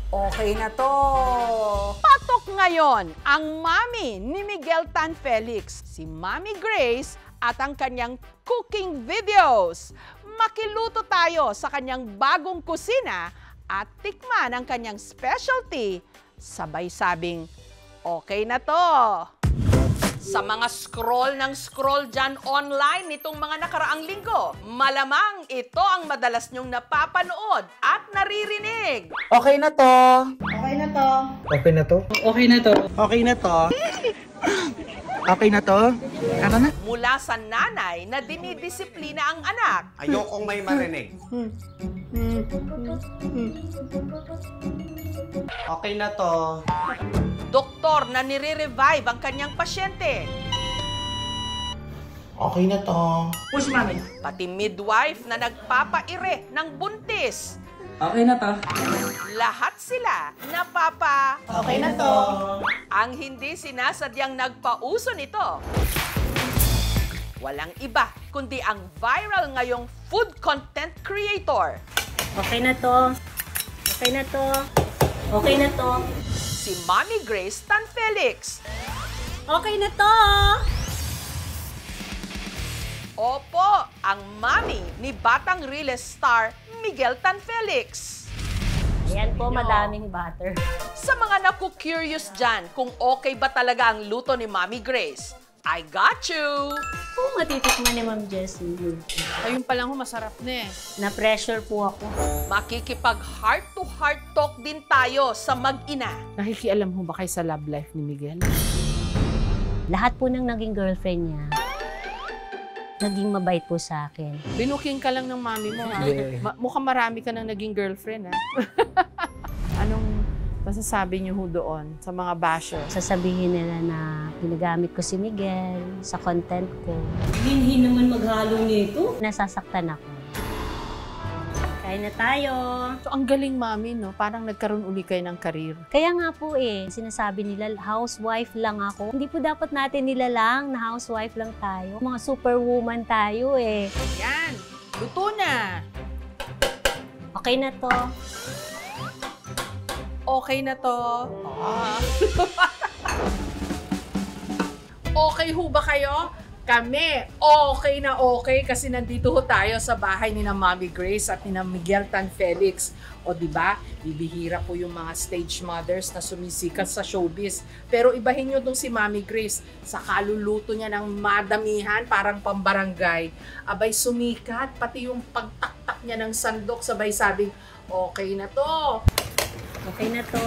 Okay na to. Patok ngayon ang mami ni Miguel Tan Felix, si Mami Grace at ang kanyang cooking videos. Makiluto tayo sa kanyang bagong kusina at tikman ang kanyang specialty. Sabay sabing, okay na to. Sa mga scroll ng scroll dyan online nitong mga nakaraang linggo, malamang ito ang madalas nyong napapanood at naririnig. Okay na to. Okay na to. Okay na to? Okay na to. Okay na to? Okay na to? Ano na? Mula sa nanay na dinidisiplina ang anak, Ayokong may marinig. Okay na to. doktor na nire-revive ang kanyang pasyente, Okay na to. Push, mami. pati midwife na nagpapaire ng buntis. Okay na to. Lahat sila napapa Okay na to. ang hindi sinasadyang nagpauso nito. Walang iba kundi ang viral ngayong food content creator, Okay na to. Okay na to. Okay na to. si Mami Grace Tan Felix. Okay na to. Opo, ang mami ni Batang Riles star Miguel Tan Felix. Ayan po, madaming butter. Sa mga naku-curious dyan kung okay ba talaga ang luto ni Mami Grace, I got you! Kung matitikman ni Ma'am Jessie. Ayun pa lang ho, masarap na eh. Na-pressure po ako. Makikipag heart-to-heart talk din tayo sa mag-ina. Nakikialam ho ba kayo sa love life ni Miguel? Lahat po ng naging girlfriend niya, naging mabait po sa akin. Binuking ka lang ng mami mo ha? Mukhang marami ka nang naging girlfriend ha? Anong masasabi niyo ho doon sa mga basher? Sasabihin nila na ginagamit ko si Miguel sa content ko. Hinhin naman maghalo nito. Nasasaktan ako. Kain na tayo. So, ang galing mami, no? Parang nagkaroon uli kayo ng karir. Kaya nga po sinasabi nila housewife lang ako. Hindi po dapat natin nilalang na housewife lang tayo. Mga superwoman tayo Yan! Luto na! Okay na to. Okay na to. Okay ho ba kayo? Kami, okay na okay kasi nandito ho tayo sa bahay ni na Mami Grace at ni na Miguel Tan Felix. O di ba? Bibihira po yung mga stage mothers na sumisikat sa showbiz. Pero ibahin nyo dong si Mami Grace sa kaluluto niya ng madamihan, parang pambarangay. Abay sumikat, pati yung pagtaktak niya ng sandok sabay sabing, okay na to. Okay na to.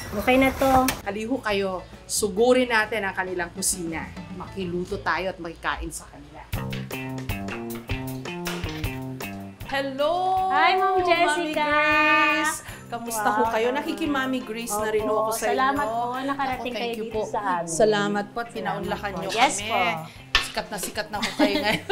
Okay na to. Haliho kayo, sugurin natin ang kanilang kusina. Makiluto tayo at makikain sa kanila. Hello! Hi, Ma'am Mami Jessica! Grace! Kamusta ho kayo? Nakiki-Mami Grace na rin ako sa inyo. Salamat po. Nakarating Thank kayo you dito po. sa amin. Salamat po at pinaunlakan po. nyo Yes kami. po. Sikat na ho kayo ngayon.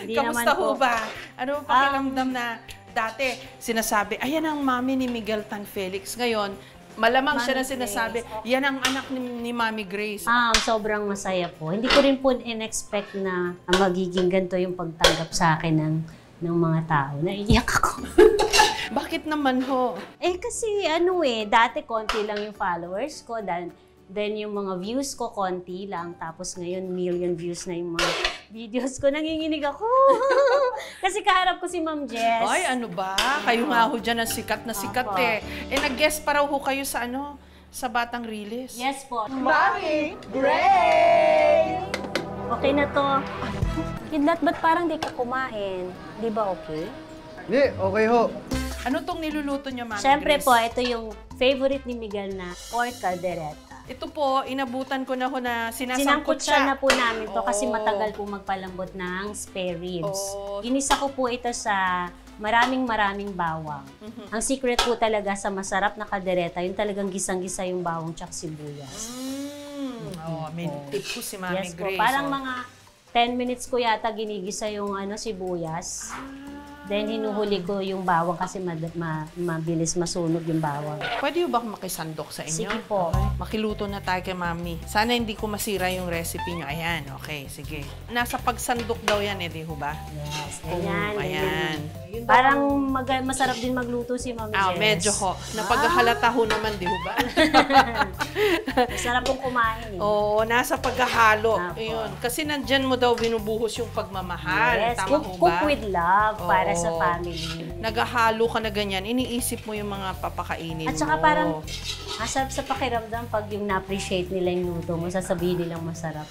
Hindi Kamusta naman ho po. ba? Ano ang pakiramdam na dati sinasabi, ayan ang mami ni Miguel Tan Felix. Ngayon, malamang siya na Mami sinasabi, yan ang anak ni Mami Grace. Sobrang masaya po. Hindi ko rin po in-expect na magiging ganito yung pagtanggap sa akin ng mga tao. Naiiyak ako. Bakit naman ho? Kasi dati konti lang yung followers ko. Then yung mga views ko konti lang. Tapos ngayon million views na yung mga videos ko. Nanginginig ako. Kasi kaharap ko si Ma'am Jess. Ay, ano ba? Kayo nga ho dyan ang sikat na sikat Opo. Nag-guest pa raw ho kayo sa sa Batang Riles. Yes po. Mami Grace! Okay na to. Kidlat, ba't parang di ka kumain? Di ba okay? Hindi, okay ho. Ano tong niluluto niyo, Mami Siyempre Grace? po, ito yung favorite ni Miguel na pork caldereta. Ito po, inabutan ko na ho na sinasangkot Sinangkut siya na po namin to kasi Oo. matagal po magpalambot ng spare ribs. Oo. Ginisa ko po ito sa maraming bawang. Ang secret po talaga sa masarap na kaldereta, yung talagang gisang-gisa yung bawang tsaka sibuyas. May tip po si Mami Yes po, Grace. parang mga 10 minutes ko yata ginigisa yung sibuyas. Then hinuhuli ko yung bawang kasi mabilis masunog yung bawang. Pwede ba makisandok sa inyo? Sige po. Okay. Makiluto na tayo kay Mami. Sana hindi ko masira yung recipe nyo. Ayan, okay, sige. Nasa pagsandok daw yan, di ho ba? Yes, ganyan. Ayan. Parang masarap din magluto si Mami Jess. Medyo ho. Napaghahalata ho naman, di ho ba? Masarap pong kumain. Oo, nasa paghahalo. Apo. Ayun. Kasi nandyan mo daw binubuhos yung pagmamahal. Yes, Tama ho cook ba? with love para sa Oo. family. Naghahalo ka na ganyan, iniisip mo yung mga papakainin mo. At saka parang masarap sa pakiramdam pag yung na-appreciate nila yung luto mo, sasabihin nilang masarap.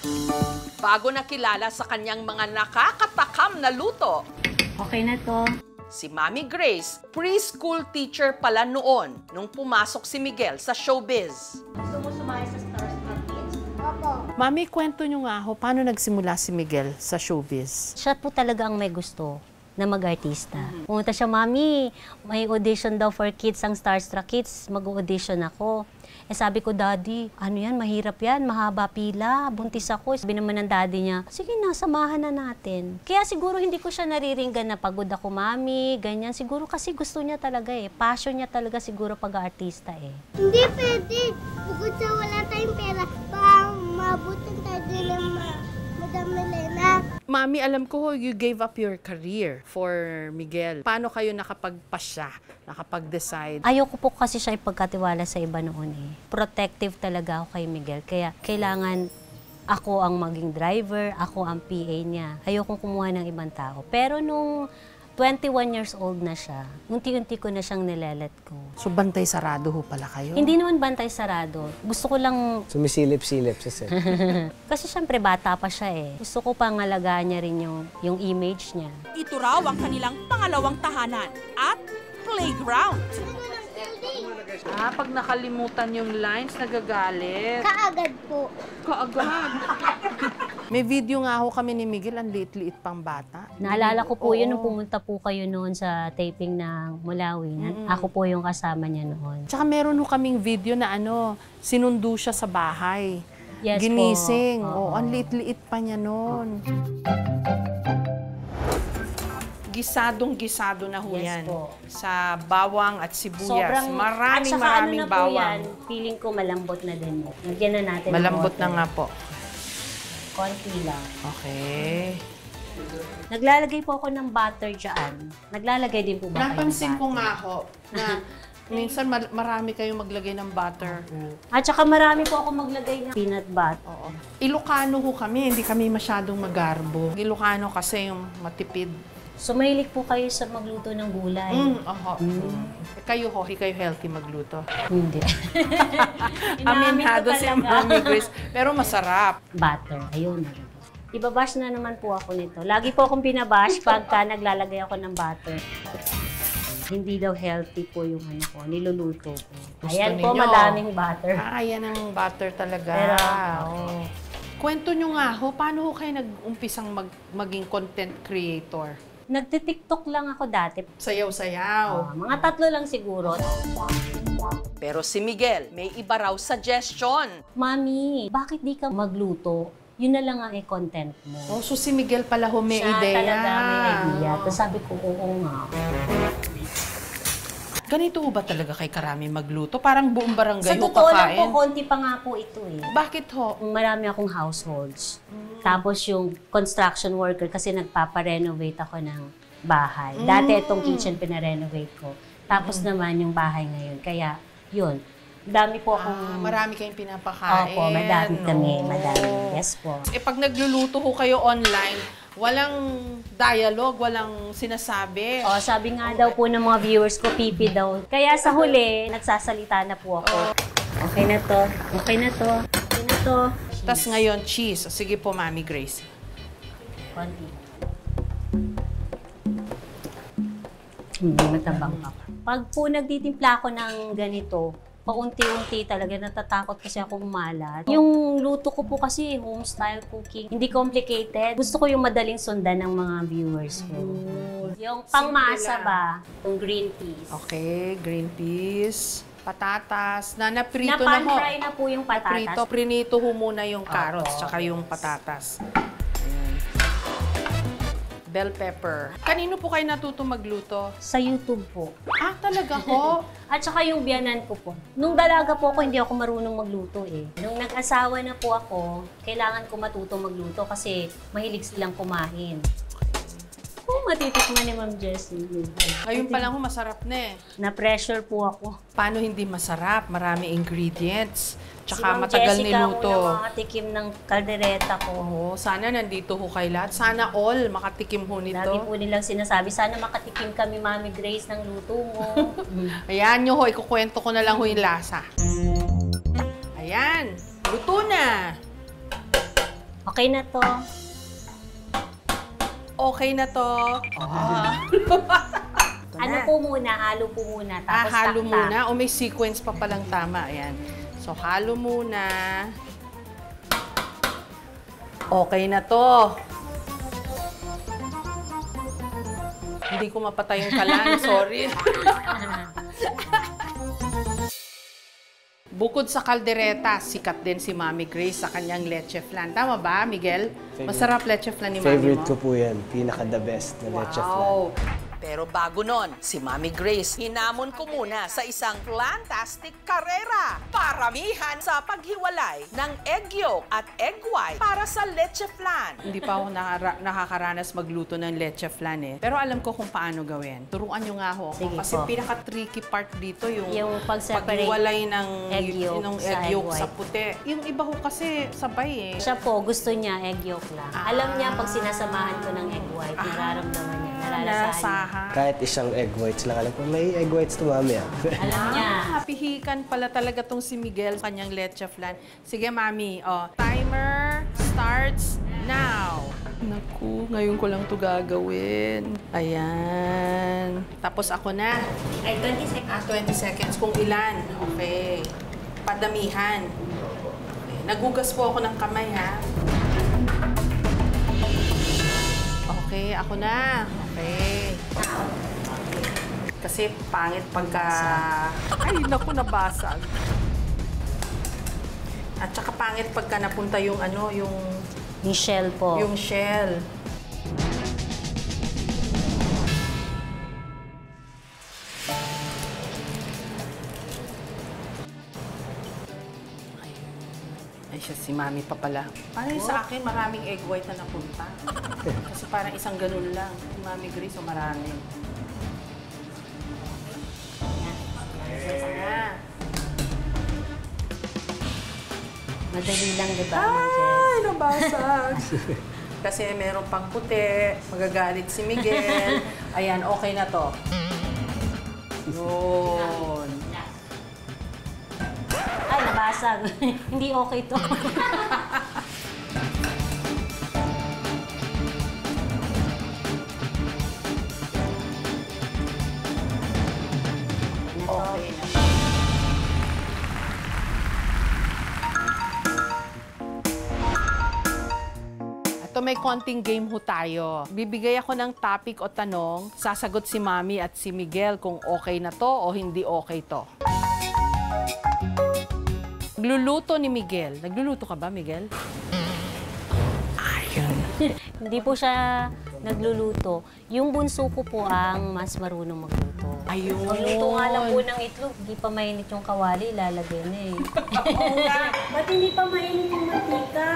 Bago nakilala sa kanyang mga nakakatakam na luto, Okay na to. si Mami Grace, preschool teacher pala noon nung pumasok si Miguel sa showbiz. Gusto mo sumali sa Stars Kids? Mami, kwento nyo nga ho, paano nagsimula si Miguel sa showbiz? Siya po talaga ang may gusto na mag-artista. Pumunta siya, Mami, may audition daw for kids ang Starstruck Kids. Mag-audition ako. Eh sabi ko, Daddy, ano yan, mahirap yan, mahaba pila, buntis ako. Sabi naman ng daddy niya, sige na, samahan na natin. Kaya siguro hindi ko siya nariringgan na pagod ako, Mami, ganyan. Siguro kasi gusto niya talaga eh. Passion niya talaga siguro pag-artista eh. Hindi pwede. Bukod sa wala tayong pera, baka mabutin tayo din ng Madam Melena. Mami, alam ko you gave up your career for Miguel. Paano kayo nakapagpasya, nakapag-decide? Ayoko po kasi siya ipagkatiwala sa iba noon eh. Protective talaga ako kay Miguel. Kaya kailangan ako ang maging driver, ako ang PA niya. Ayokong kumuha ng ibang tao. Pero nung 21 years old na siya, unti-unti ko na siyang nilelet ko. So, bantay sarado ho pala kayo? Hindi naman bantay sarado. Gusto ko lang, Sumisilip-silip sa set. kasi syempre bata pa siya eh. Gusto ko pang alagaan niya rin yung image niya. Ito raw ang kanilang pangalawang tahanan at playground. Pag nakalimutan yung lines, nagagalit. Kaagad po. Kaagad. May video nga ho kami ni Miguel, ang liit-liit pang bata. Naalala ko po yun Oo. nung pumunta po kayo noon sa taping ng Mulawi. Ako po yung kasama niya noon. Tsaka meron ho kaming video na sinundo siya sa bahay. Yes Ginising. po. Oo, ang liit-liit pa niya noon. Gisadong-gisado na ho Yes yan. po. Sa bawang at sibuyas. At Maraming saka ano na po bawang. yan, feeling ko malambot na din. Lagyan na natin ng Malambot water. na nga po. Konti lang. Okay. Naglalagay po ako ng butter dyan. Naglalagay din po ba kayo ng Napansin ko butter? nga ho na minsan marami kayong maglagay ng butter. At saka marami po ako maglagay ng peanut butter. Oo. Ilocano ho kami, hindi kami masyadong magarbo. Ilocano kasi yung matipid. So mahilig po kayo sa magluto ng gulay? Oho. Kayo healthy magluto. Hindi. Aminado si Mami Grace. Pero masarap. Butter. Ayun. Ibabash na naman po ako nito. Lagi po akong binabash pagka naglalagay ako ng butter. Hindi daw healthy po yung niluluto ko. Gusto Ayan po, ninyo. madaming butter. Yan ang butter talaga. Pero, Oo. Kwento nyo nga ho, paano ho kayo nag-umpisang maging content creator? Nagtitiktok lang ako dati. Sayaw-sayaw. Mga 3 lang siguro. Pero si Miguel, may iba raw suggestion. Mami, bakit di ka magluto? Yun na lang ang content mo. Oh, so si Miguel pala ho may Siya ideya. talaga may idea. Tapos sabi ko, oo nga. Ganito ho ba talaga kay karami magluto? Parang buong barangay Sa ho totoo lang po, kakain? konti pa nga po ito eh. Bakit ho? Marami akong households. Tapos yung construction worker, kasi nagpaparenovate ako ng bahay. Dati itong kitchen pinarenovate ko. Tapos naman yung bahay ngayon. Kaya, yun. Dami po akong... Marami kayong pinapakain. Opo, madami kami. Oo. Madami. Yes po. Pag nagluluto ho kayo online, walang dialogue, walang sinasabi. O, sabi nga daw po ng mga viewers ko, pipi daw. Kaya sa huli, nagsasalita na po ako. Okay na to. Okay na to. Okay na to. Tapos ngayon, cheese. Sige po, Mami Grace. Konti. Matabang pa. Pag po nagtitimpla ako ng ganito, paunti-unti talaga, natatakot kasi ako umalat. Yung luto ko po kasi, home style cooking. Hindi complicated. Gusto ko yung madaling sundan ng mga viewers ko. Yung pangmasa ba? Yung green peas. Okay, green peas, patatas, na naprito na ho. Na-pan-fry na po yung patatas. Prinito ho muna yung carrots, tsaka yung patatas. Ayan. bell pepper. Kanino po kayo natuto magluto? Sa YouTube po. Ah, talaga ho? At saka yung biyanan ko po. Nung dalaga po ako, hindi ako marunong magluto eh. Nung nag-asawa na po ako, kailangan ko matuto magluto kasi mahilig silang kumain. Oh, matitikman ni Ma'am Jessie. Ngayon pa lang ho, masarap na eh. Na-pressure po ako. Paano hindi masarap? Marami ingredients. Si Tsaka Ma'am matagal Jessica niluto. una makatikim ng kaldereta ko. Oo, sana nandito ho kayo lahat. Sana all makatikim ho nito. Lagi po nilang sinasabi, sana makatikim kami, Mami Grace, ng luto mo. Ayan nyo ho, ikukwento ko na lang ho yung lasa. Ayan, luto na. Okay na to. Okay na to. Ano po muna, halo po muna. Tapos Halo taktak. muna. O may sequence pa palang tama. Ayan. So, halo muna. Okay na to. Hindi ko mapatay yung kalan. Sorry. Bukod sa kaldereta, sikat din si Mami Grace sa kanyang leche flan. Tama ba, Miguel? Masarap leche flan ni Mami mo? Favorite ko po yan. Pinaka-the best na leche flan. Wow. Pero bago nun, si Mami Grace, hinamon ko muna sa isang fantastic karera. Paramihan sa paghiwalay ng egg yolk at egg white para sa leche flan. Hindi pa ako nakakaranas magluto ng leche flan eh. Pero alam ko kung paano gawin. Turuan nyo nga ho ako. Sige Kasi po. pinaka-tricky part dito Yung pag-separate paghiwalay ng egg yolk ng sa egg egg yolk sa white. puti. Yung iba ho kasi sabay eh. Siya po, gusto niya egg yolk lang. Alam niya, pag sinasamahan ko ng egg white, nararamdaman niya, nalalasahan niya. Kahit isang egg whites lang. Alam ko, may egg whites to mami ah. Alam niya. Pihikan pala talaga tong si Miguel sa kanyang leche flan. Sige, Mami. Oh, timer starts now. Naku, ngayon ko lang to gagawin. Ayan. Tapos ako na. Ay, 20 seconds. 20 seconds kung ilan. Okay. Padamihan. Okay. Nagugas po ako ng kamay, ha? Okay, ako na. Okay. Kasi pangit pagka... Ay, naku, nabasag. At saka pangit pagka napunta yung ano, yung shell po. yung shell. Ay, siya si Mami pa pala. Parang sa akin, maraming egg white na napunta. Kasi parang isang ganun lang. Si Mami Grace, o marami. Ayan. Madali lang, di ba, Ay, nabasag. Kasi meron pang puti, magagalit si Miguel. Ayan, okay na to. Yun. Ay, nabasag. Hindi okay to. Okay na. Ito may konting game ho tayo. Bibigay ako ng topic o tanong, sasagot si Mami at si Miguel kung okay na to o hindi okay to. Nagluluto ni Miguel. Nagluluto ka ba, Miguel? Ayun. Hindi po siya nagluluto. Yung bunso ko po ang mas marunong magluto. Ayun. Magluto nga lang po ng itlog. Hindi pa mainit yung kawali, ilalagay na eh. Ba't hindi pa mainit yung mantika?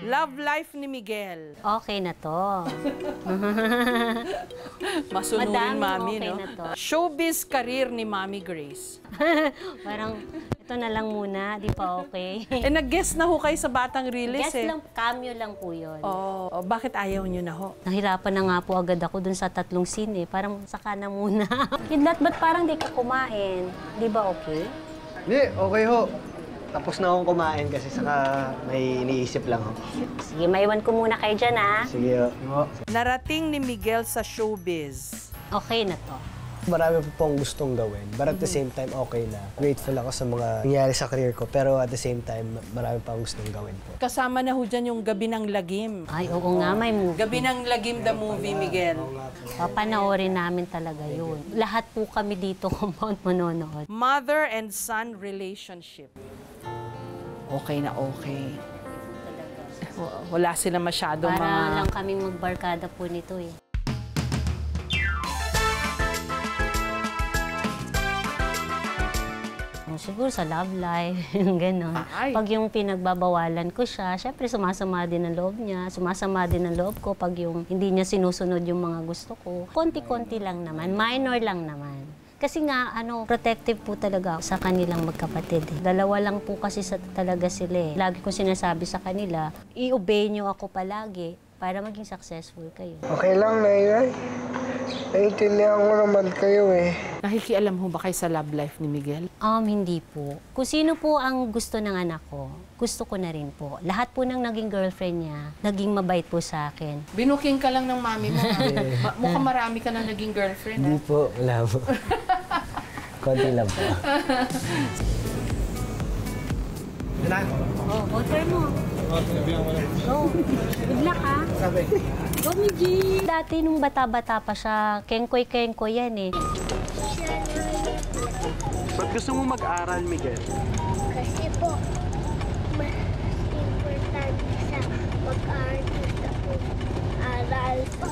Love life ni Miguel. Okay na to. Masunurin, Madaming Mami, okay no? na to. Showbiz career ni Mami Grace. Parang, ito na lang muna, di pa okay. Eh, nag-guest na ho kayo sa Batang Riles, Guess eh. lang, cameo lang po yun. Oh, bakit ayaw nyo na ho? Nahirapan na nga po agad ako dun sa 3 scene eh. Parang saka na muna. Kidlat, ba't parang di ka kumain? Di ba okay? Hindi, okay ho. Tapos na akong kumain kasi saka may iniisip lang ho. Sige, maiwan ko muna kayo dyan ah. Sige ho. Narating ni Miguel sa showbiz. Okay na to. Marami po pong gustong gawin. But at the same time, okay na. Grateful ako sa mga nangyari sa career ko. Pero at the same time, marami pa gustong gawin po. Kasama na ho dyan yung Gabi ng Lagim. Ay, oo nga, may movie. Gabi ng Lagim, the movie, Miguel. Papanoorin namin talaga yun. Lahat po kami dito compound manonood. Mother and son relationship. Okay na okay. Wala sila masyadong Para mga... lang kaming magbarkada po nito eh. Siguro sa love life, gano'n. Pag yung pinagbabawalan ko siya, syempre sumasama din ang loob niya, sumasama din ang loob ko pag yung hindi niya sinusunod yung mga gusto ko. Konti-konti lang naman, minor lang naman. Kasi nga, protective po talaga sa kanilang magkapatid. Dalawa lang po kasi talaga sila eh. Lagi ko sinasabi sa kanila, i-obey niyo ako palagi para maging successful kayo. Okay lang, Nay. Naiintindihan ko naman kayo eh. Nakikialam ho ba kayo sa love life ni Miguel? Hindi po. Kung sino po ang gusto ng anak ko, gusto ko na rin po. Lahat po ng naging girlfriend niya, naging mabait po sa akin. Binuking ka lang ng mami mo. Mukhang marami ka na naging girlfriend. Hindi po, wala po. Konti lang po. Water mo. Go. Good luck, ha? Go, Miggy. Dati nung bata-bata pa siya, kengkoy-kengkoy yan eh. Ba't gusto mo mag-aral, Miguel? Kasi po, mas importante sa mag-artist ako. Aral pa.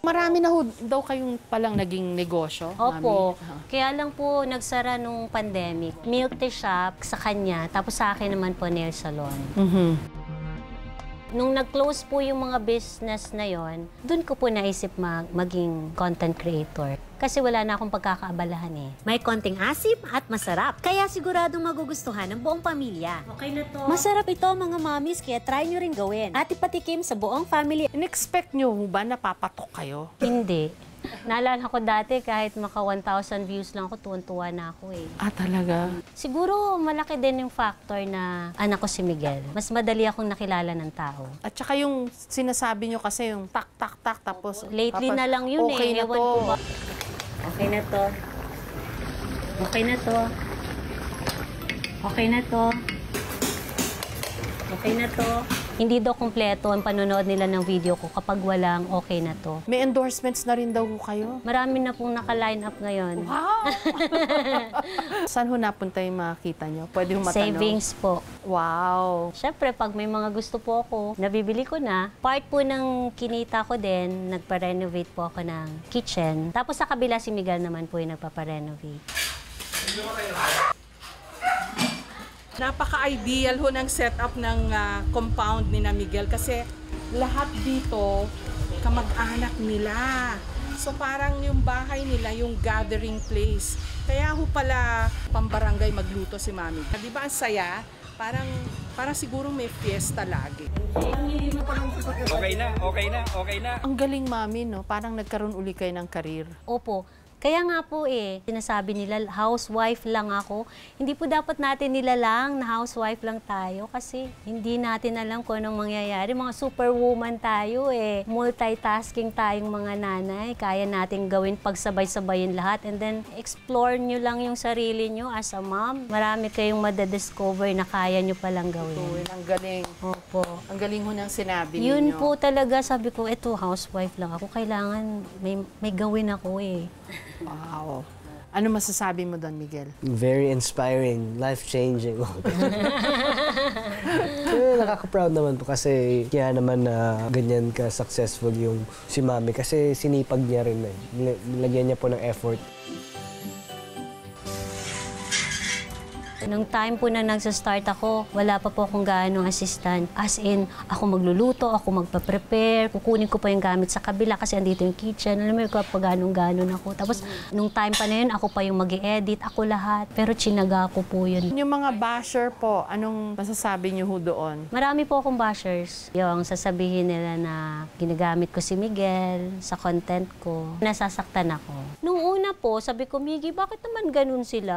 Marami na ho daw kayong palang naging negosyo, Opo. Mami? Kaya lang po nagsara nung pandemic. Milk tea shop sa kanya, tapos sa akin naman po nail salon. Nung nag-close po yung mga business na yon, dun ko po naisip maging content creator. Kasi wala na akong pagkakaabalahan eh. May konting asim at masarap, kaya siguradong magugustuhan ng buong pamilya. Okay na to. Masarap ito mga mommies, kaya try nyo rin gawin. At ipatikim sa buong family. In-expect nyo ba napapatok kayo? Hindi. Naalala ko dati kahit maka 1,000 views lang ako, tuwan-tuwa na ako eh. Talaga? Siguro malaki din yung factor na anak ko si Miguel. Mas madali akong nakilala ng tao. At saka yung sinasabi nyo kasi yung tak-tak-tak tapos... Lately na lang yun okay eh. Na Ewan to. ko ba. Okay na to. Okay na to. Okay na to. Okay na to. Hindi daw kumpleto ang panonood nila ng video ko kapag walang okay na to. May endorsements na rin daw kayo? Marami na pong naka-line up ngayon. Wow! Saan ho napunta yung makita nyo? Pwede ho matanong? Savings po. Wow! Siyempre, pag may mga gusto po ako, nabibili ko na. Part po ng kinita ko din, nagpa-renovate po ako ng kitchen. Tapos sa kabila, si Miguel naman po yung nagpapa-renovate. Napaka-ideal ho ng setup ng compound ni na Miguel kasi lahat dito kamag-anak nila. So parang yung bahay nila yung gathering place. Kaya ho pala pambarangay magluto si Mami. Di ba ang saya? Parang siguro may fiesta lagi. Okay na. Ang galing, Mami, no? Parang nagkaroon uli kayo ng career. Opo. Kaya nga po sinasabi nila, housewife lang ako. Hindi po dapat natin nilalang na housewife lang tayo kasi hindi natin alam kung anong mangyayari. Mga superwoman tayo multitasking tayong mga nanay. Kaya natin gawin pagsabay-sabayin lahat and then explore nyo lang yung sarili nyo as a mom. Marami kayong madadiscover na kaya nyo palang gawin. Ang galing. Opo. Ang galing ho ng sinabi ninyo. Yun po talaga, sabi ko, eto, housewife lang ako. Kailangan may gawin ako Wow. Ano masasabi mo doon, Miguel? Very inspiring, life-changing. Nakaka-proud naman po kasi kaya naman na ganyan ka-successful yung si Mami kasi sinipag niya rin nilagyan niya po ng effort. Nung time po na nagsa-start ako, wala pa po akong gaano assistant. As in, ako magluluto, ako magpa-prepare, kukunin ko pa yung gamit sa kabila kasi andito yung kitchen. Alam mo, kapag ganon ako. Tapos, nung time pa na yun, ako pa yung mag-i-edit, ako lahat. Pero chinaga ko po yun. Yung mga basher po, anong masasabi niyo ho doon? Marami po akong bashers. Yung sasabihin nila na ginagamit ko si Miguel sa content ko. Nasasaktan ako. Nung una po, sabi ko, Miggy, bakit naman ganun sila?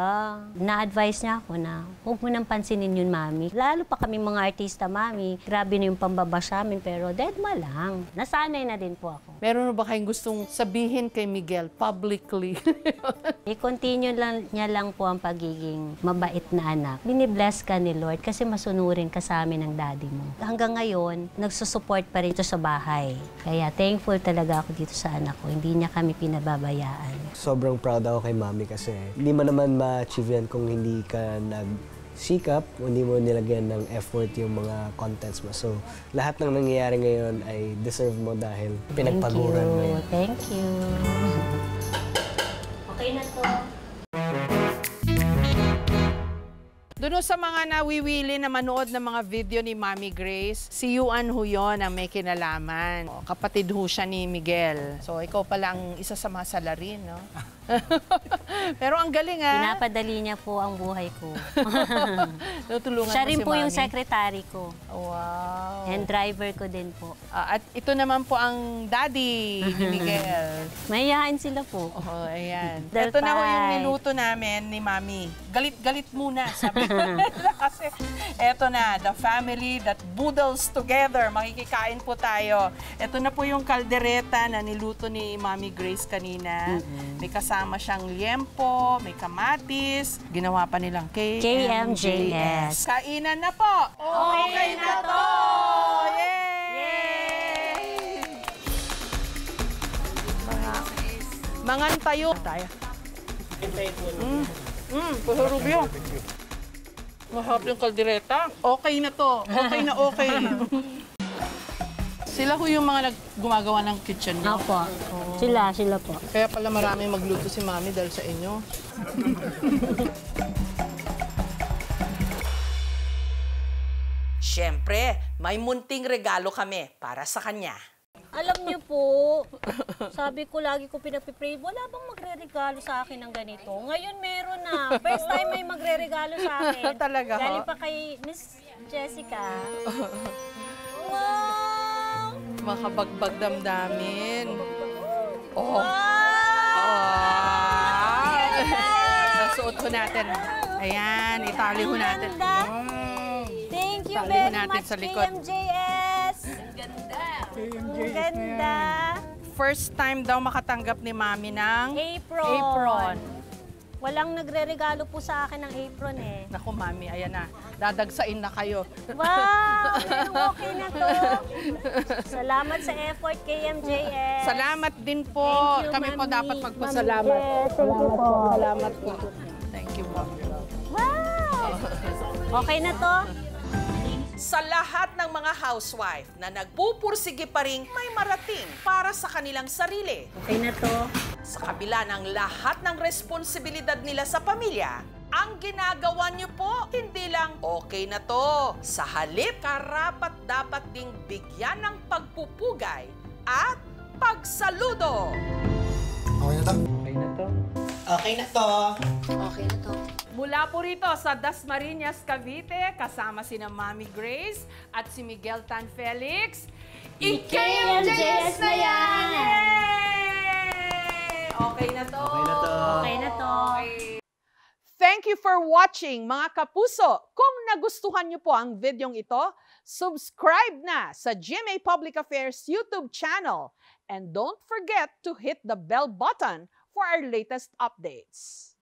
Na-advise niya ako na huwag mo nang pansinin yun, Mami. Lalo pa kami mga artista, Mami. Grabe na yung pambabash namin, pero deadma lang. Nasanay na din po ako. Meron ba kayong gustong sabihin kay Miguel publicly? I-continue niya lang po ang pagiging mabait na anak. Binibless ka ni Lord kasi masunurin ka sa amin ng daddy mo. Hanggang ngayon, nagsusupport pa rin ito sa bahay. Kaya thankful talaga ako dito sa anak ko. Hindi niya kami pinababayaan. Sobrang proud ako kay Mami kasi hindi mo naman ma-achieve yan kung hindi ka sikap, hindi mo nilagyan ng effort yung mga contents mo. So, lahat ng nangyayari ngayon ay deserve mo dahil pinagpaguran mo yan. Thank you. Okay na to. Doon sa mga nawiwili na manood ng mga video ni Mami Grace, si Yuan ho yun ang may kinalaman. Kapatid ho siya ni Miguel. So, ikaw pala ang isa sa mga salarin, no? Pero ang galing, ha? Pinapadali niya po ang buhay ko. Tutulungan Siya mo rin si po yung Mami. secretary ko. Wow. And driver ko din po. At ito naman po ang daddy ni Miguel. Mahihain sila po. Oh, ayan. Del Ito na ho yung Pai. niluto namin ni Mami. Galit-galit muna, sabi ko. Kasi eto na, the family that boodles together. Makikikain po tayo. Ito na po yung kaldereta na niluto ni Mami Grace kanina. May kasama siyang liempo, may kamatis. Ginawa pa nilang KMJS. Kainan na po! Okay na to! Yay! Mangan tayo. Rubio. Mahap yung kaldereta. Okay na to. Okay na okay. Sila ho yung mga gumagawa ng kitchen niyo? Opo. Sila po. Kaya pala marami magluto si Mami dahil sa inyo. Siyempre, may munting regalo kami para sa kanya. Alam niyo po, sabi ko lagi ko pinagpipray, wala bang magre-regalo sa akin ng ganito? Ngayon meron na. First time may magre-regalo sa akin. Talaga ho? Galing pa kay Miss Jessica. Wow! Makabagbag damdamin. Oh. Nasuot ho natin. Ayan, itali ho natin. Thank you Tali ho very natin much, sa likod. KMJS. Ang ganda. First time daw makatanggap ni Mami ng Apron. Walang nagre-regalo po sa akin ng apron eh. Naku, Mami, ayan na. Dadagsain na kayo. Wow! Okay na to. Salamat sa effort, KMJS. Salamat din po. Thank you, Kami po Mami. dapat magpasalamat. Yes, thank you po. Salamat po. Thank you po. Wow! Okay na to. Sa lahat ng mga housewife na nagpupursige pa rin may marating para sa kanilang sarili. Okay na to. Sa kabila ng lahat ng responsibilidad nila sa pamilya, ang ginagawa niyo po, hindi lang okay na to. Sa halip, karapat dapat ding bigyan ng pagpupugay at pagsaludo. Okay na to? Okay na to. Okay na to. Mula po rito sa Dasmariñas, Cavite, kasama sina Mami Grace at si Miguel Tan Felix. I-KMJS na yan! Yay! Okay na to. Okay na to. Okay na to. Thank you for watching, mga kapuso. Kung nagustuhan niyo po ang videong ito, subscribe na sa GMA Public Affairs YouTube channel. And don't forget to hit the bell button for our latest updates.